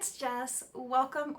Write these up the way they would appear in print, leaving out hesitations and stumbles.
it's Jess. Welcome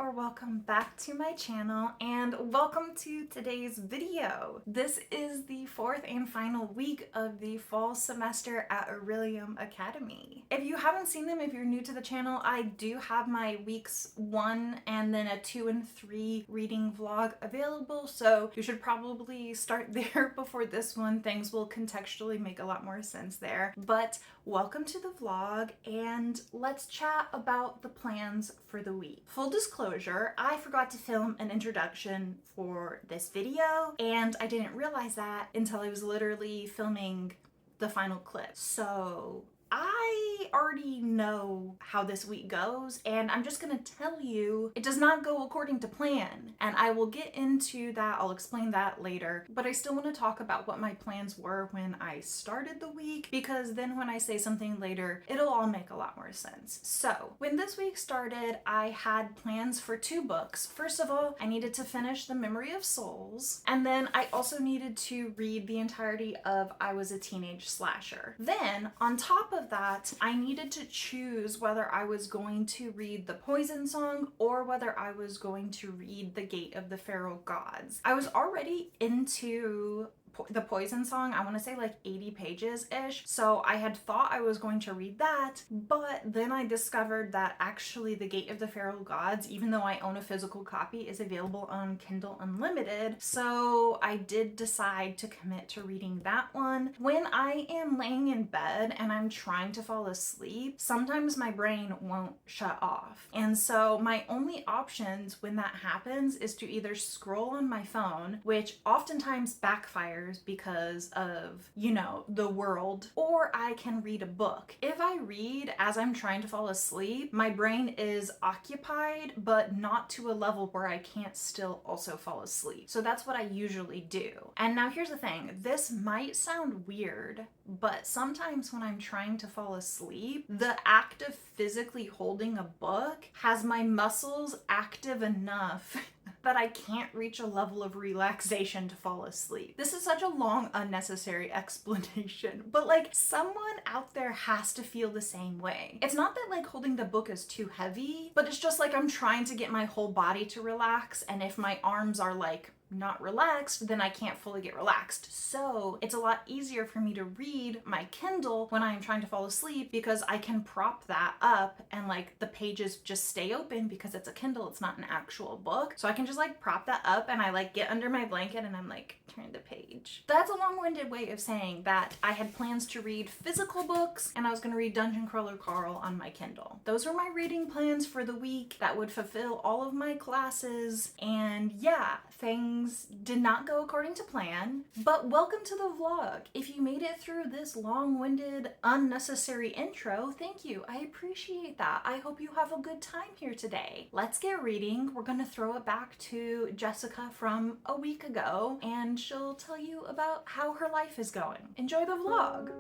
back to my channel and welcome to today's video. This is the fourth and final week of the fall semester at Aurelium Academy. If you haven't seen them, if you're new to the channel, I do have my weeks 1 and then a 2 and 3 reading vlog available, so you should probably start there before this one. Things will contextually make a lot more sense there. But welcome to the vlog and let's chat about the plans for the week. Full disclosure, I forgot to film an introduction for this video and I didn't realize that until I was literally filming the final clip. So I already know how this week goes and I'm just gonna tell you it does not go according to plan, and I will get into that. I'll explain that later, but I still want to talk about what my plans were when I started the week, because then when I say something later it'll all make a lot more sense. So when this week started, I had plans for 2 books. First of all, I needed to finish The Memory of Souls, and then I also needed to read the entirety of I Was a Teenage Slasher. Then on top of that, I needed to choose whether I was going to read The Poison Song or whether I was going to read The Gate of the Feral Gods. I was already into The Poison Song, I want to say like 80 pages-ish, so I had thought I was going to read that, but then I discovered that actually The Gate of the Feral Gods, even though I own a physical copy, is available on Kindle Unlimited, so I did decide to commit to reading that one. When I am laying in bed and I'm trying to fall asleep, sometimes my brain won't shut off, and so my only options when that happens is to either scroll on my phone, which oftentimes backfires because of, you know, the world, or I can read a book. If I read as I'm trying to fall asleep, my brain is occupied, but not to a level where I can't still also fall asleep. So that's what I usually do. And now here's the thing, this might sound weird, but sometimes when I'm trying to fall asleep, the act of physically holding a book has my muscles active enough that I can't reach a level of relaxation to fall asleep. This is such a long, unnecessary explanation, but like someone out there has to feel the same way. It's not that like holding the book is too heavy, but it's just like I'm trying to get my whole body to relax, and if my arms are like not relaxed, then I can't fully get relaxed. So it's a lot easier for me to read my Kindle when I'm trying to fall asleep because I can prop that up and like the pages just stay open because it's a Kindle, it's not an actual book. So I can just like prop that up and I like get under my blanket and I'm like, turn the page. That's a long-winded way of saying that I had plans to read physical books and I was gonna read Dungeon Crawler Carl on my Kindle. Those were my reading plans for the week that would fulfill all of my classes, and yeah, things did not go according to plan, but welcome to the vlog. If you made it through this long-winded, unnecessary intro, thank you. I appreciate that. I hope you have a good time here today. Let's get reading. We're gonna throw it back to Jessica from a week ago, and she'll tell you about how her life is going. Enjoy the vlog.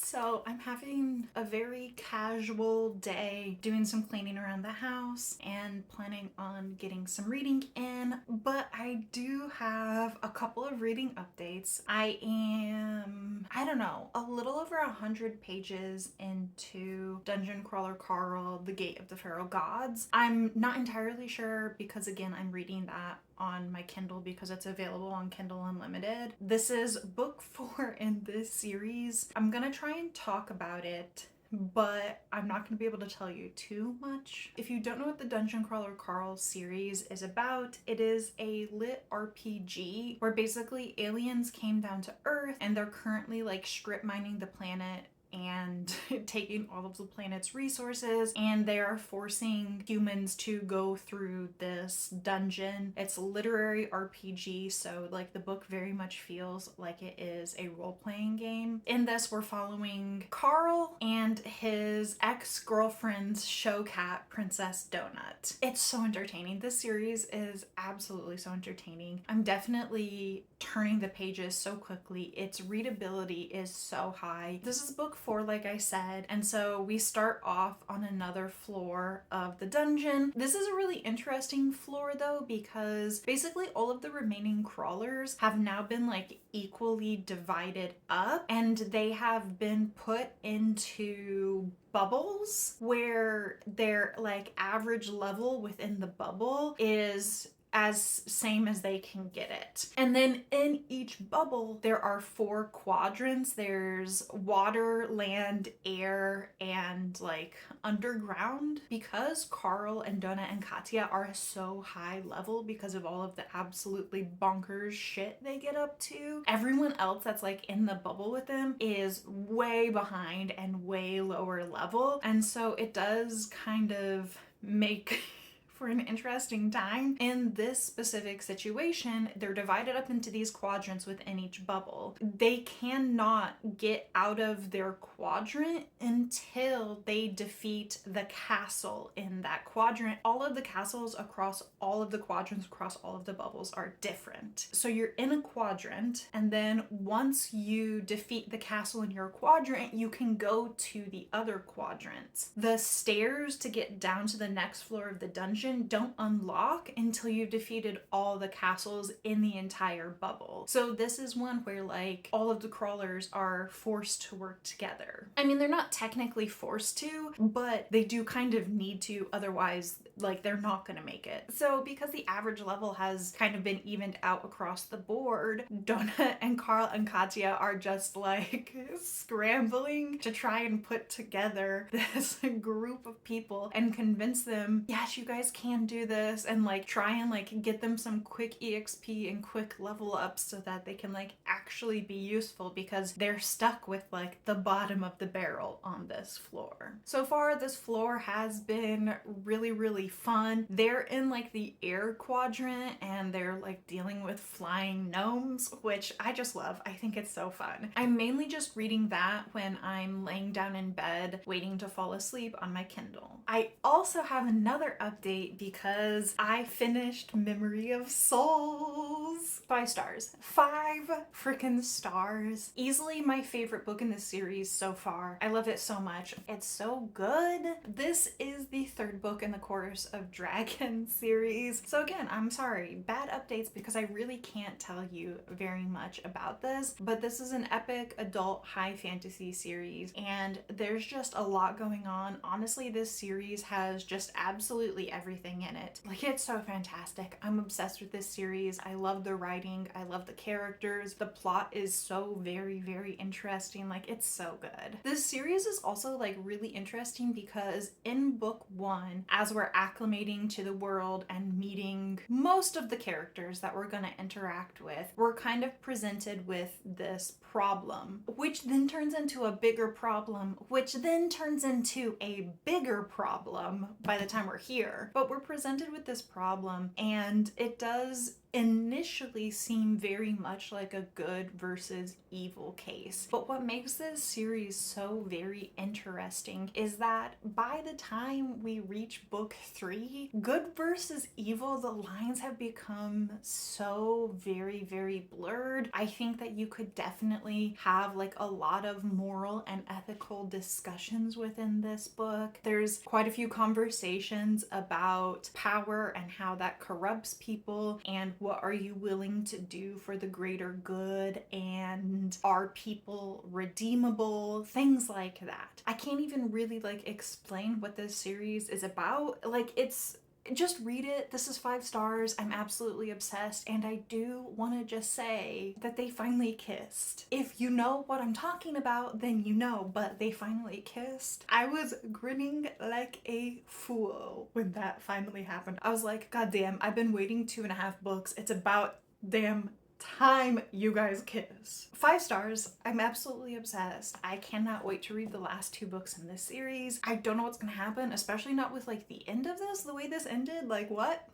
So I'm having a very casual day, doing some cleaning around the house and planning on getting some reading in, but I do have a couple of reading updates. I am, I don't know, a little over 100 pages into Dungeon Crawler Carl, The Gate of the Feral Gods. I'm not entirely sure because again, I'm reading that on my Kindle because it's available on Kindle Unlimited. This is book 4 in this series. I'm gonna try and talk about it, but I'm not going to be able to tell you too much. If you don't know what the Dungeon Crawler Carl series is about, it is a lit RPG where basically aliens came down to Earth and they're currently like strip mining the planet and taking all of the planet's resources, and they are forcing humans to go through this dungeon. It's a literary RPG, so like the book very much feels like it is a role-playing game. In this, we're following Carl and his ex-girlfriend's show cat, Princess Donut. It's so entertaining. This series is absolutely so entertaining. I'm definitely turning the pages so quickly. Its readability is so high. This is book 4, like I said, and so we start off on another floor of the dungeon. This is a really interesting floor though, because basically all of the remaining crawlers have now been like equally divided up, and they have been put into bubbles where their like average level within the bubble is as same as they can get it. And then in each bubble, there are 4 quadrants. There's water, land, air, and like underground. Because Carl and Donna and Katya are so high level because of all of the absolutely bonkers shit they get up to, everyone else that's like in the bubble with them is way behind and way lower level. And so it does kind of make for an interesting time. In this specific situation, they're divided up into these quadrants within each bubble. They cannot get out of their quadrant until they defeat the castle in that quadrant. All of the castles across all of the quadrants across all of the bubbles are different. So you're in a quadrant, and then once you defeat the castle in your quadrant, you can go to the other quadrants. The stairs to get down to the next floor of the dungeon don't unlock until you've defeated all the castles in the entire bubble. So this is one where like all of the crawlers are forced to work together. I mean, they're not technically forced to, but they do kind of need to, otherwise like they're not gonna make it. So because the average level has kind of been evened out across the board, Donna and Carl and Katya are just like scrambling to try and put together this group of people and convince them, yes, you guys can do this, and like try and like get them some quick EXP and quick level ups so that they can like actually be useful, because they're stuck with like the bottom of the barrel on this floor. So far, this floor has been really fun. They're in like the air quadrant and they're like dealing with flying gnomes, which I just love. I think it's so fun. I'm mainly just reading that when I'm laying down in bed waiting to fall asleep on my Kindle. I also have another update because I finished Memory of Souls. 5 stars. 5 freaking stars. Easily my favorite book in this series so far. I love it so much. It's so good. This is the 3rd book in the Chorus of Dragon series. So again, I'm sorry, bad updates because I really can't tell you very much about this, but this is an epic adult high fantasy series and there's just a lot going on. Honestly, this series has just absolutely everything in it. Like, it's so fantastic. I'm obsessed with this series. I love the writing. I love the characters. The plot is so very interesting. Like, it's so good. This series is also like really interesting because in book 1, as we're acclimating to the world and meeting most of the characters that we're going to interact with, we're kind of presented with this problem, which then turns into a bigger problem, which then turns into a bigger problem by the time we're here. But we're presented with this problem and it does initially seem very much like a good versus evil case. But what makes this series so very interesting is that by the time we reach book 3, good versus evil, the lines have become so very blurred. I think that you could definitely have like a lot of moral and ethical discussions within this book. There's quite a few conversations about power and how that corrupts people, and what are you willing to do for the greater good, and are people redeemable, things like that. I can't even really like explain what this series is about. Like, it's just read it. This is 5 stars. I'm absolutely obsessed, and I do want to just say that they finally kissed. If you know what I'm talking about, then you know, but they finally kissed. I was grinning like a fool when that finally happened. I was like, God damn, I've been waiting 2.5 books. It's about damn time you guys kiss. 5 stars. I'm absolutely obsessed. I cannot wait to read the last 2 books in this series. I don't know what's gonna happen, especially not with like the end of this, the way this ended. Like, what?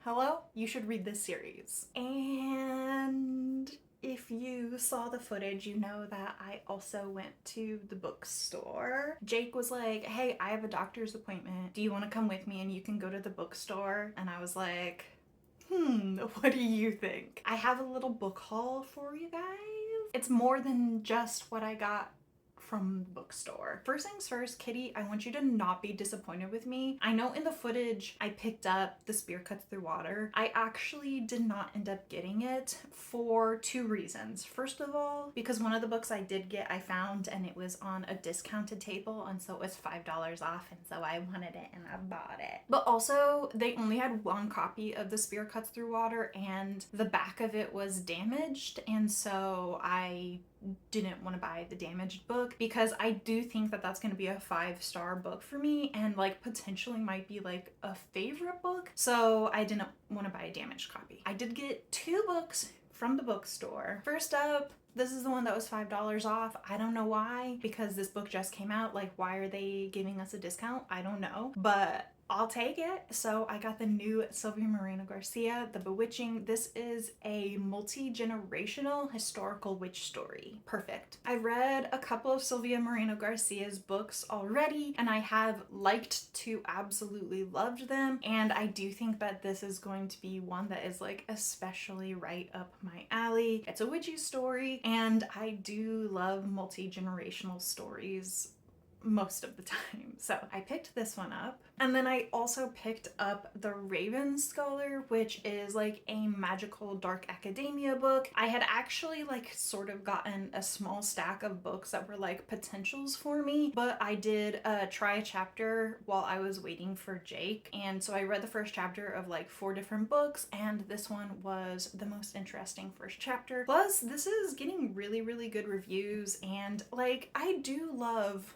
Hello? You should read this series. And if you saw the footage, you know that I also went to the bookstore. Jake was like, hey, I have a doctor's appointment. Do you want to come with me and you can go to the bookstore? And I was like, what do you think? I have a little book haul for you guys. It's more than just what I got from the bookstore. First things first, Kitty, I want you to not be disappointed with me. I know in the footage I picked up The Spear Cuts Through Water. I actually did not end up getting it for 2 reasons. First of all, because one of the books I did get, I found, and it was on a discounted table, and so it was $5 off, and so I wanted it and I bought it. But also, they only had 1 copy of The Spear Cuts Through Water, and the back of it was damaged, and so I didn't want to buy the damaged book, because I do think that that's going to be a 5-star book for me, and like potentially might be like a favorite book, so I didn't want to buy a damaged copy. I did get 2 books from the bookstore. First up, this is the one that was $5 off. I don't know why, because this book just came out. Like, why are they giving us a discount? I don't know, but I'll take it. So I got the new Sylvia Moreno Garcia, The Bewitching. This is a multi-generational historical witch story. Perfect. I read a couple of Sylvia Moreno Garcia's books already, and I have liked to absolutely loved them. And I do think that this is going to be one that is like especially right up my alley. It's a witchy story, and I do love multi-generational stories most of the time. So I picked this one up. And then I also picked up The Raven Scholar, which is like a magical dark academia book. I had actually like sort of gotten a small stack of books that were like potentials for me, but I did try a chapter while I was waiting for Jake. And so I read the first chapter of like 4 different books, and this one was the most interesting first chapter. Plus, this is getting really good reviews, and like I do love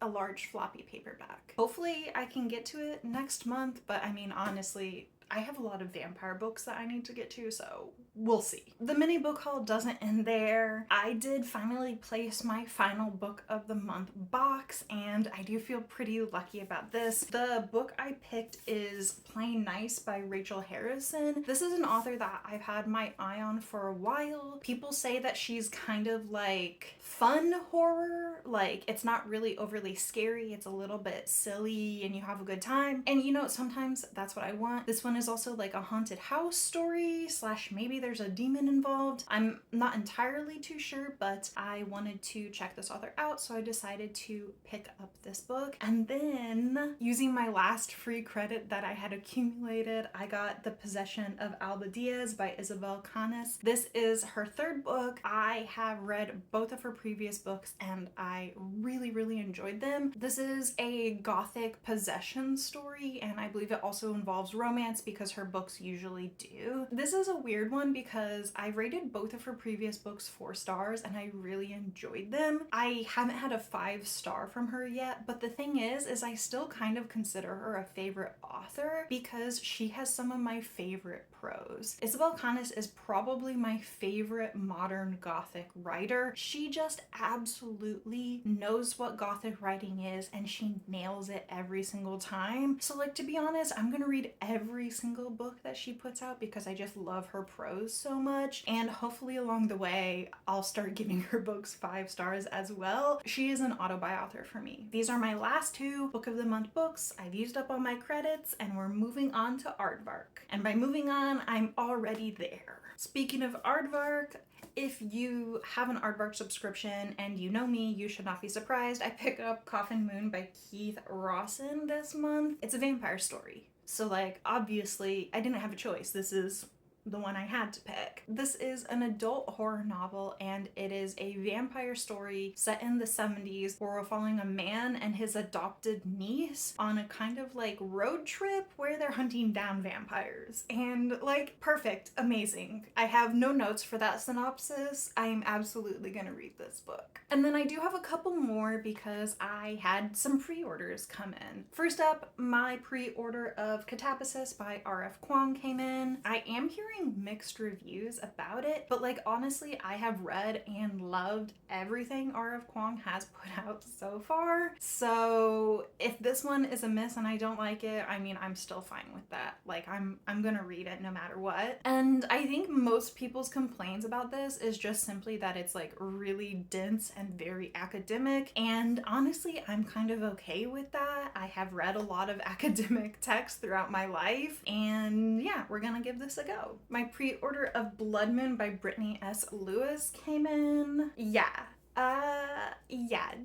a large floppy paperback. Hopefully I can get to it next month, but I mean, honestly, I have a lot of vampire books that I need to get to, so we'll see. The mini book haul doesn't end there. I did finally place my final book of the month box, and I do feel pretty lucky about this. The book I picked is Plain Nice by Rachel Harrison. This is an author that I've had my eye on for a while. People say that she's kind of like fun horror, like it's not really overly scary, it's a little bit silly and you have a good time. And you know, sometimes that's what I want. This one is also like a haunted house story / maybe there's a demon involved. I'm not entirely too sure, but I wanted to check this author out, so I decided to pick up this book. And then, using my last free credit that I had accumulated, I got The Possession of Alba Diaz by Isabel Canes. This is her 3rd book. I have read both of her previous books and I really enjoyed them. This is a gothic possession story, and I believe it also involves romance, because her books usually do. This is a weird one because I rated both of her previous books 4 stars and I really enjoyed them. I haven't had a 5-star from her yet, but the thing is I still kind of consider her a favorite author because she has some of my favorite prose. Isabel Canes is probably my favorite modern gothic writer. She just just absolutely knows what gothic writing is, and she nails it every single time. So like, to be honest, I'm gonna read every single book that she puts out because I just love her prose so much, and hopefully along the way I'll start giving her books 5 stars as well. She is an auto-buy author for me. These are my last 2 book of the month books. I've used up all my credits and we're moving on to Aardvark. And by moving on, I'm already there. Speaking of Aardvark, if you have an Aardvark subscription and you know me, you should not be surprised. I picked up Coffin Moon by Keith Rawson this month. It's a vampire story. So like, obviously I didn't have a choice. This is the one I had to pick. This is an adult horror novel, and it is a vampire story set in the 70s where we're following a man and his adopted niece on a kind of like road trip where they're hunting down vampires. And like, perfect, amazing. I have no notes for that synopsis. I'm absolutely gonna read this book. And then I do have a couple more because I had some pre-orders come in. First up, my pre-order of Catabasis by R.F. Kuang came in. I am hearing mixed reviews about it, but like, honestly, I have read and loved everything R.F. Kuang has put out so far. So if this one is a miss and I don't like it, I mean, I'm still fine with that. Like, I'm gonna read it no matter what. And I think most people's complaints about this is just simply that it's like really dense and very academic, and honestly, I'm kind of okay with that. I have read a lot of academic text throughout my life, and yeah, we're gonna give this a go. My pre-order of Blood Moon by Brittany S. Lewis came in.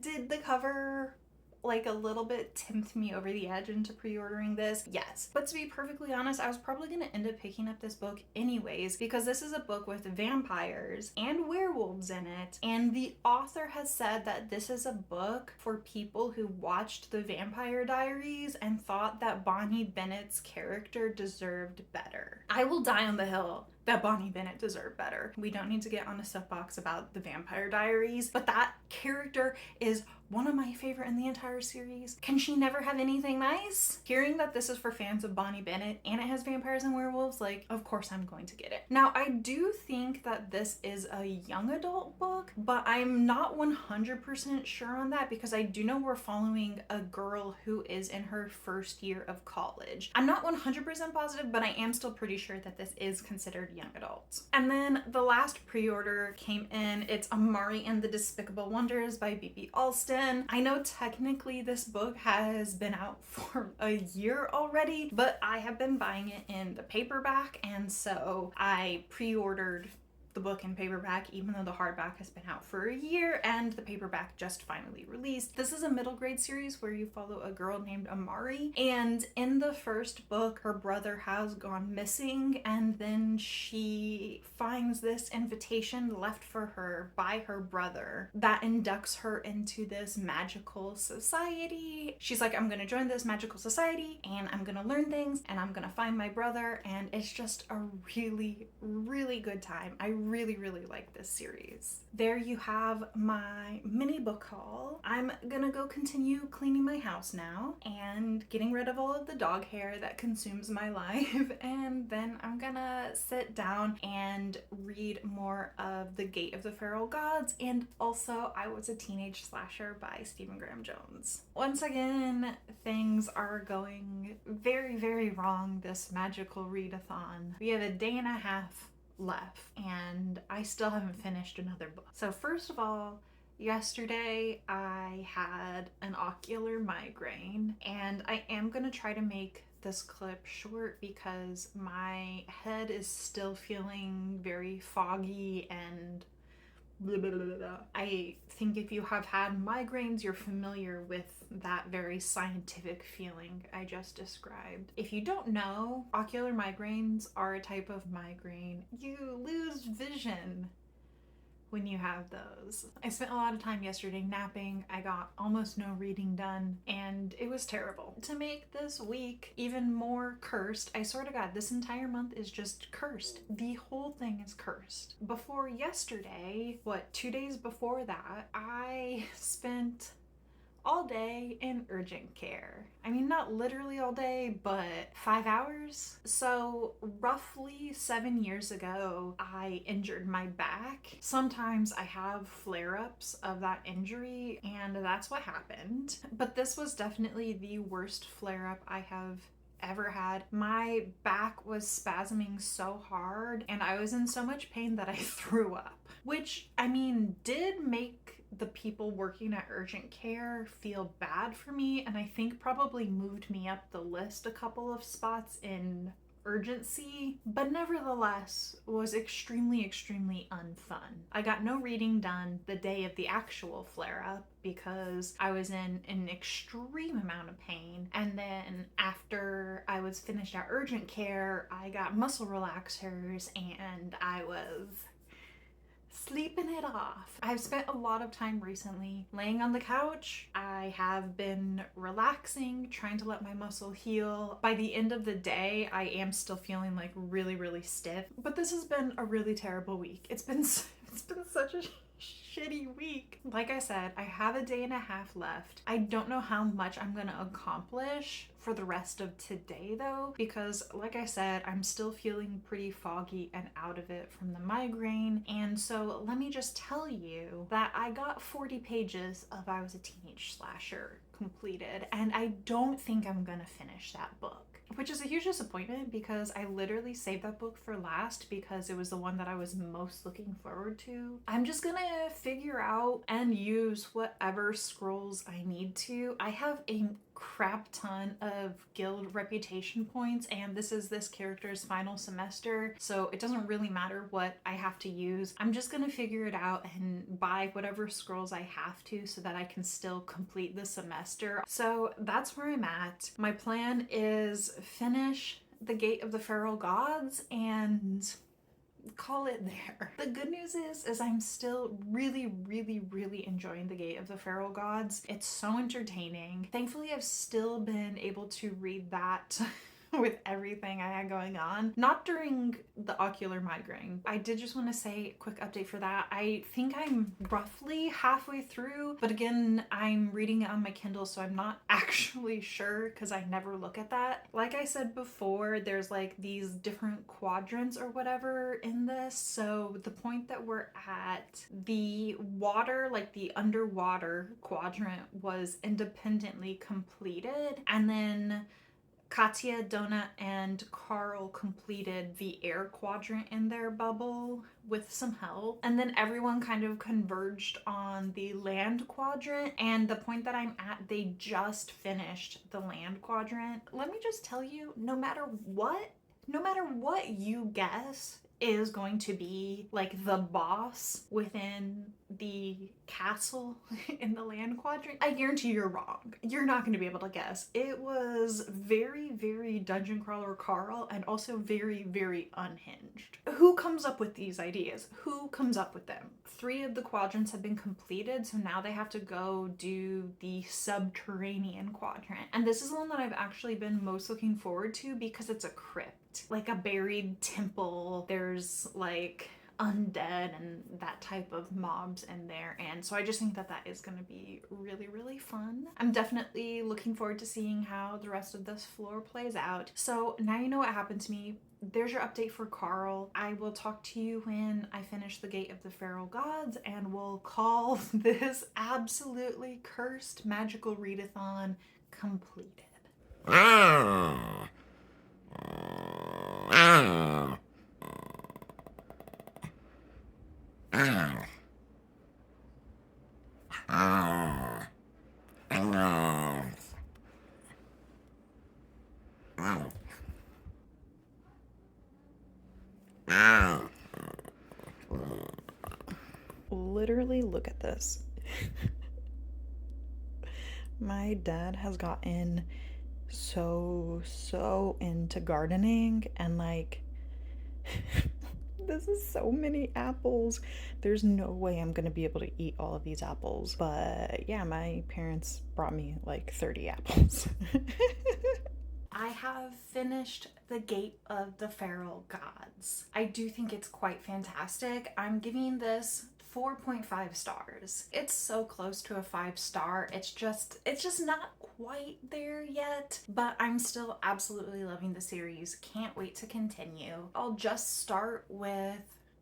Did the cover like a little bit tempt me over the edge into pre-ordering this? Yes. But to be perfectly honest, I was probably gonna end up picking up this book anyways, because this is a book with vampires and werewolves in it, and the author has said that this is a book for people who watched The Vampire Diaries and thought that Bonnie Bennett's character deserved better. I will die on the hill that Bonnie Bennett deserved better. We don't need to get on a soapbox about The Vampire Diaries, but that character is one of my favorite in the entire series. Can she never have anything nice? Hearing that this is for fans of Bonnie Bennett and it has vampires and werewolves, like, of course I'm going to get it. Now, I do think that this is a young adult book, but I'm not 100% sure on that because I do know we're following a girl who is in her first year of college. I'm not 100% positive, but I am still pretty sure that this is considered young adults. And then the last pre-order came in. It's Amari and the Despicable Wonders by B.B. Alston. I know technically this book has been out for a year already, but I have been buying it in the paperback, and so I pre-ordered the book in paperback even though the hardback has been out for a year and the paperback just finally released. This is a middle grade series where you follow a girl named Amari, and in the first book her brother has gone missing, and then she finds this invitation left for her by her brother that inducts her into this magical society. She's like, I'm gonna join this magical society and I'm gonna learn things and I'm gonna find my brother, and it's just a really, really good time. I really like this series. There you have my mini book haul. I'm gonna go continue cleaning my house now and getting rid of all of the dog hair that consumes my life, and then I'm gonna sit down and read more of The Gate of the Feral Gods and also I Was a Teenage Slasher by Stephen Graham Jones. Once again, things are going very wrong this magical readathon. We have a day and a half left and I still haven't finished another book. So first of all, yesterday I had an ocular migraine, and I am gonna try to make this clip short because my head is still feeling very foggy and blah, blah, blah, blah. I think if you have had migraines, you're familiar with that very scientific feeling I just described. If you don't know, ocular migraines are a type of migraine. You lose vision when you have those. I spent a lot of time yesterday napping. I got almost no reading done and it was terrible. To make this week even more cursed, I swear to God, this entire month is just cursed. The whole thing is cursed. Before yesterday, 2 days before that, I spent all day in urgent care. I mean, not literally all day, but 5 hours. So roughly 7 years ago, I injured my back. Sometimes I have flare-ups of that injury, and that's what happened. But this was definitely the worst flare-up I have ever had. My back was spasming so hard and I was in so much pain that I threw up, which, I mean, did make the people working at urgent care feel bad for me, and I think probably moved me up the list a couple of spots in urgency, but nevertheless was extremely unfun. I got no reading done the day of the actual flare-up because I was in an extreme amount of pain, and then after I was finished at urgent care, I got muscle relaxers and I was sleeping it off. I've spent a lot of time recently laying on the couch. I have been relaxing, trying to let my muscle heal. By the end of the day, I am still feeling like really stiff, but this has been a really terrible week. It's been such a shitty week. Like I said, I have a day and a half left. I don't know how much I'm gonna accomplish for the rest of today though, because like I said, I'm still feeling pretty foggy and out of it from the migraine. And so let me just tell you that I got 40 pages of I Was a Teenage Slasher completed, and I don't think I'm gonna finish that book, which is a huge disappointment because I literally saved that book for last because it was the one that I was most looking forward to. I'm just gonna figure out and use whatever scrolls I need to. I have a crap ton of guild reputation points, and this is this character's final semester, so it doesn't really matter what I have to use. I'm just gonna figure it out and buy whatever scrolls I have to so that I can still complete the semester. So that's where I'm at. My plan is finish the Gate of the Feral Gods and call it there. The good news is I'm still really enjoying the Gate of the Feral Gods. It's so entertaining. Thankfully, I've still been able to read that with everything I had going on. Not during the ocular migraine. I did just want to say a quick update for that. I think I'm roughly halfway through, but again, I'm reading it on my Kindle, so I'm not actually sure because I never look at that. Like I said before, there's like these different quadrants or whatever in this. So the point that we're at, the water, like the underwater quadrant, was independently completed, and then Katya, Donna, and Carl completed the air quadrant in their bubble with some help. And then everyone kind of converged on the land quadrant. And the point that I'm at, they just finished the land quadrant. Let me just tell you, no matter what you guess is going to be like the boss within the castle in the land quadrant, I guarantee you're wrong. You're not going to be able to guess. It was very dungeon crawler Carl, and also very unhinged. Who comes up with these ideas? Who comes up with them? 3 of the quadrants have been completed, so now they have to go do the subterranean quadrant. And this is the one that I've actually been most looking forward to because it's a crypt, like a buried temple. There's like undead and that type of mobs in there, and so I just think that that is going to be really fun. I'm definitely looking forward to seeing how the rest of this floor plays out. So now you know what happened to me. There's your update for Carl. I will talk to you when I finish the Gate of the Feral Gods, and we'll call this absolutely cursed magical readathon completed. Literally, look at this. My dad has gotten so into gardening, and like this is so many apples. There's no way I'm gonna be able to eat all of these apples, but yeah, my parents brought me like 30 apples. I have finished the Gate of the Feral Gods. I do think it's quite fantastic. I'm giving this 4.5 stars. It's so close to a 5-star. It's just not quite there yet, but I'm still absolutely loving the series. Can't wait to continue. I'll just start with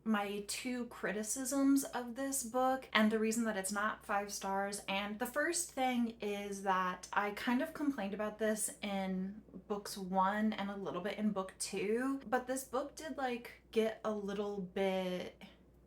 my 2 criticisms of this book and the reason that it's not 5 stars. And the first thing is that I kind of complained about this in books 1 and a little bit in book 2, but this book did like get a little bit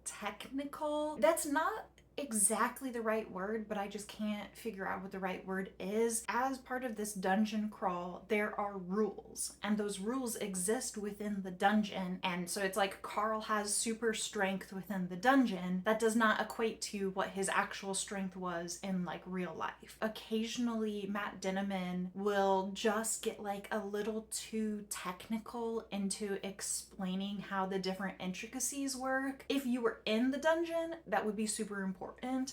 technical. That's not exactly the right word, but I just can't figure out what the right word is. As part of this dungeon crawl, there are rules, and those rules exist within the dungeon. And so it's like Carl has super strength within the dungeon. That does not equate to what his actual strength was in like real life. Occasionally, Matt Dinniman will just get like a little too technical into explaining how the different intricacies work. If you were in the dungeon, that would be super important.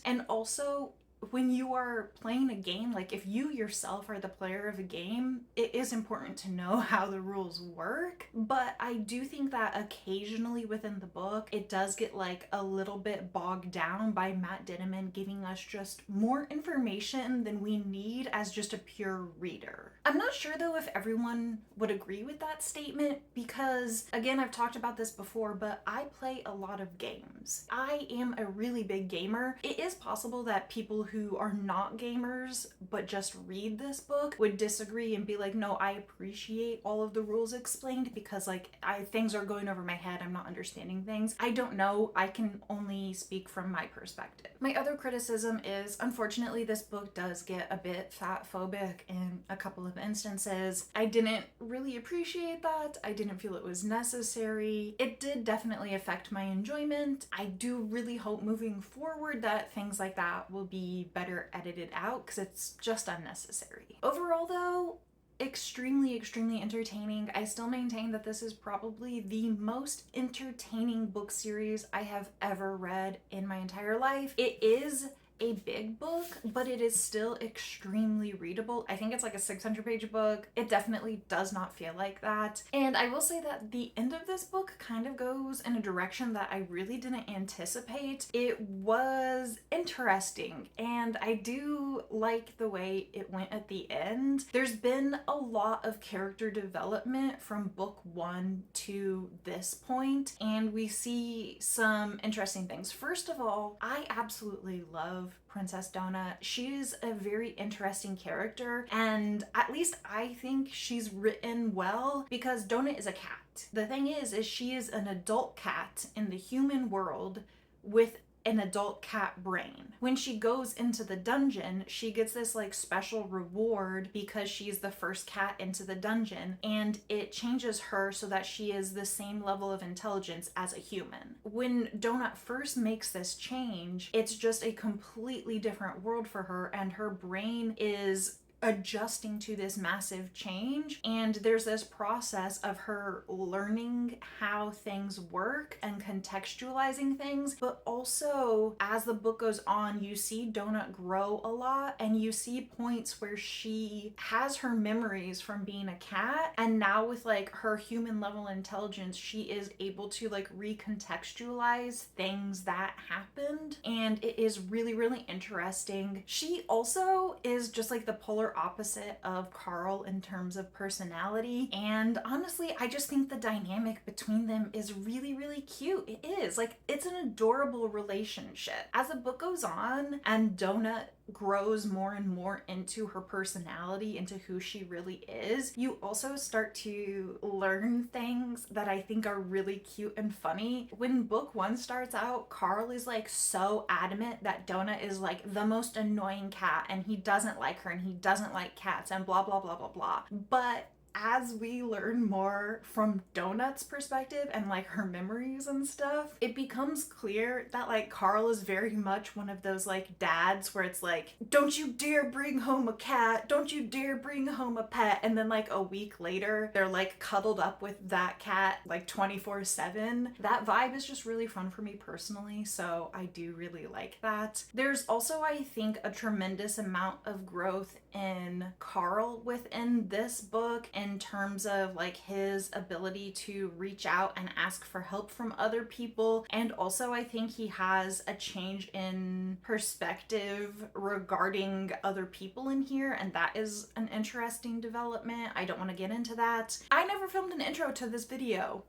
And also, when you are playing a game, like if you yourself are the player of a game, it is important to know how the rules work. But I do think that occasionally within the book, it does get like a little bit bogged down by Matt Dinniman giving us just more information than we need as just a pure reader. I'm not sure though if everyone would agree with that statement because, again, I've talked about this before, but I play a lot of games. I am a really big gamer. It is possible that people who are not gamers but just read this book would disagree and be like, no, I appreciate all of the rules explained because like things are going over my head, I'm not understanding things. I don't know, I can only speak from my perspective. My other criticism is, unfortunately, this book does get a bit fat phobic in a couple of instances. I didn't really appreciate that. I didn't feel it was necessary. It did definitely affect my enjoyment. I do really hope moving forward that things like that will be better edited out because it's just unnecessary. Overall though, extremely entertaining. I still maintain that this is probably the most entertaining book series I have ever read in my entire life. It is a big book, but it is still extremely readable. I think it's like a 600-page book. It definitely does not feel like that. And I will say that the end of this book kind of goes in a direction that I really didn't anticipate. It was interesting, and I do like the way it went at the end. There's been a lot of character development from book 1 to this point, and we see some interesting things. First of all, I absolutely love Princess Donut. She's a very interesting character, and at least I think she's written well because Donut is a cat. The thing is she is an adult cat in the human world with an adult cat brain. When she goes into the dungeon, she gets this like special reward because she's the first cat into the dungeon, and it changes her so that she is the same level of intelligence as a human. When Donut first makes this change, it's just a completely different world for her, and her brain is adjusting to this massive change, and there's this process of her learning how things work and contextualizing things. But also, as the book goes on, you see Donut grow a lot, and you see points where she has her memories from being a cat, and now with like her human level intelligence, she is able to like recontextualize things that happened, and it is really interesting. She also is just like the polar opposite of Carl in terms of personality, and honestly I just think the dynamic between them is really cute. It is like, it's an adorable relationship. As the book goes on and Donut grows more and more into her personality, into who she really is, you also start to learn things that I think are really cute and funny. When book 1 starts out, Carl is like so adamant that Donut is like the most annoying cat and he doesn't like her and he doesn't like cats and blah blah blah blah blah. But as we learn more from Donut's perspective and like her memories and stuff, it becomes clear that like Carl is very much one of those like dads where it's like, don't you dare bring home a cat, don't you dare bring home a pet, and then like a week later they're like cuddled up with that cat like 24/7. That vibe is just really fun for me personally, so I do really like that. There's also, I think, a tremendous amount of growth in Carl within this book, in terms of like his ability to reach out and ask for help from other people. And also I think he has a change in perspective regarding other people in here, and that is an interesting development. I don't want to get into that. I never filmed an intro to this video.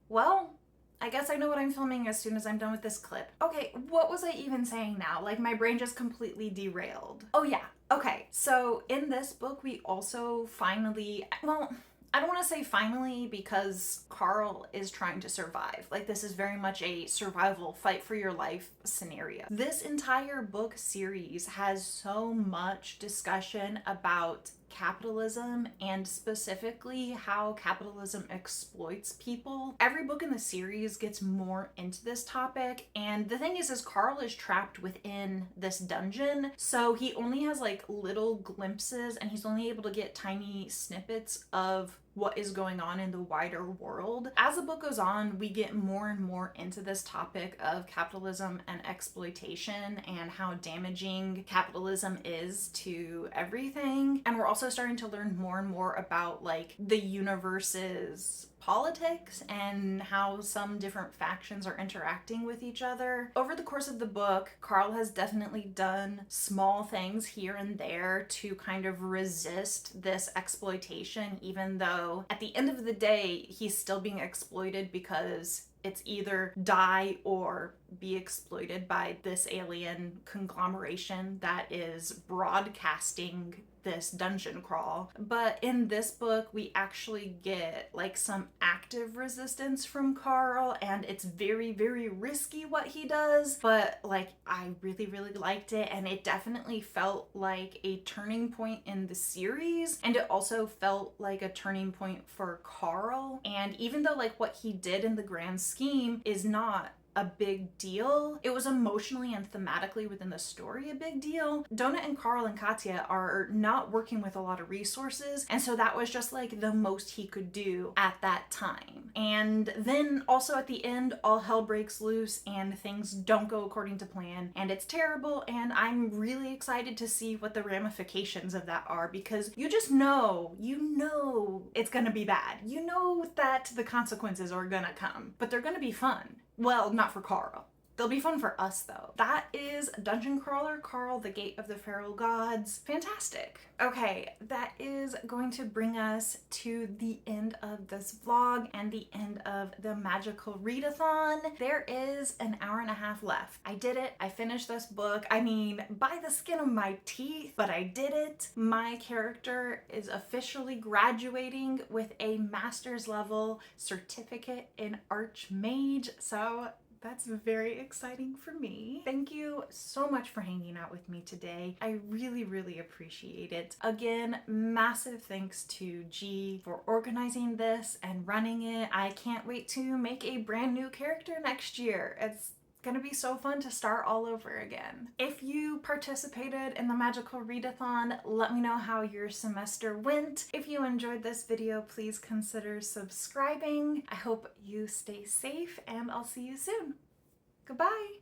Well, I guess I know what I'm filming as soon as I'm done with this clip. Okay, what was I even saying now? Like, my brain just completely derailed. Oh yeah, okay. So in this book, we also finally, well, I don't want to say finally because Carl is trying to survive. Like, this is very much a survival, fight for your life scenario. This entire book series has so much discussion about capitalism and specifically how capitalism exploits people. Every book in the series gets more into this topic, and the thing is Carl is trapped within this dungeon, so he only has like little glimpses and he's only able to get tiny snippets of what is going on in the wider world. As the book goes on, we get more and more into this topic of capitalism and exploitation and how damaging capitalism is to everything. And we're also starting to learn more and more about like the universe's politics and how some different factions are interacting with each other. Over the course of the book, Carl has definitely done small things here and there to kind of resist this exploitation, even though at the end of the day, he's still being exploited because it's either die or be exploited by this alien conglomeration that is broadcasting this dungeon crawl. But in this book, we actually get like some active resistance from Carl, and it's very, very risky what he does, but like I really, really liked it, and it definitely felt like a turning point in the series, and it also felt like a turning point for Carl. And even though like what he did in the grand scheme is not a big deal, it was emotionally and thematically within the story a big deal. Donut and Carl and Katya are not working with a lot of resources, and so that was just like the most he could do at that time. And then also at the end, all hell breaks loose and things don't go according to plan, and it's terrible, and I'm really excited to see what the ramifications of that are, because you just know, it's gonna be bad. You know that the consequences are gonna come, but they're gonna be fun. Well, not for Carl. They'll be fun for us though. That is Dungeon Crawler Carl, the Gate of the Feral Gods. Fantastic. Okay, that is going to bring us to the end of this vlog and the end of the magical readathon. There is an hour and a half left. I did it. I finished this book. I mean, by the skin of my teeth, but I did it. My character is officially graduating with a master's level certificate in Archmage, so that's very exciting for me. Thank you so much for hanging out with me today. I really, really appreciate it. Again, massive thanks to G for organizing this and running it. I can't wait to make a brand new character next year. It's gonna be so fun to start all over again. If you participated in the magical readathon, let me know how your semester went. If you enjoyed this video, please consider subscribing. I hope you stay safe, and I'll see you soon. Goodbye.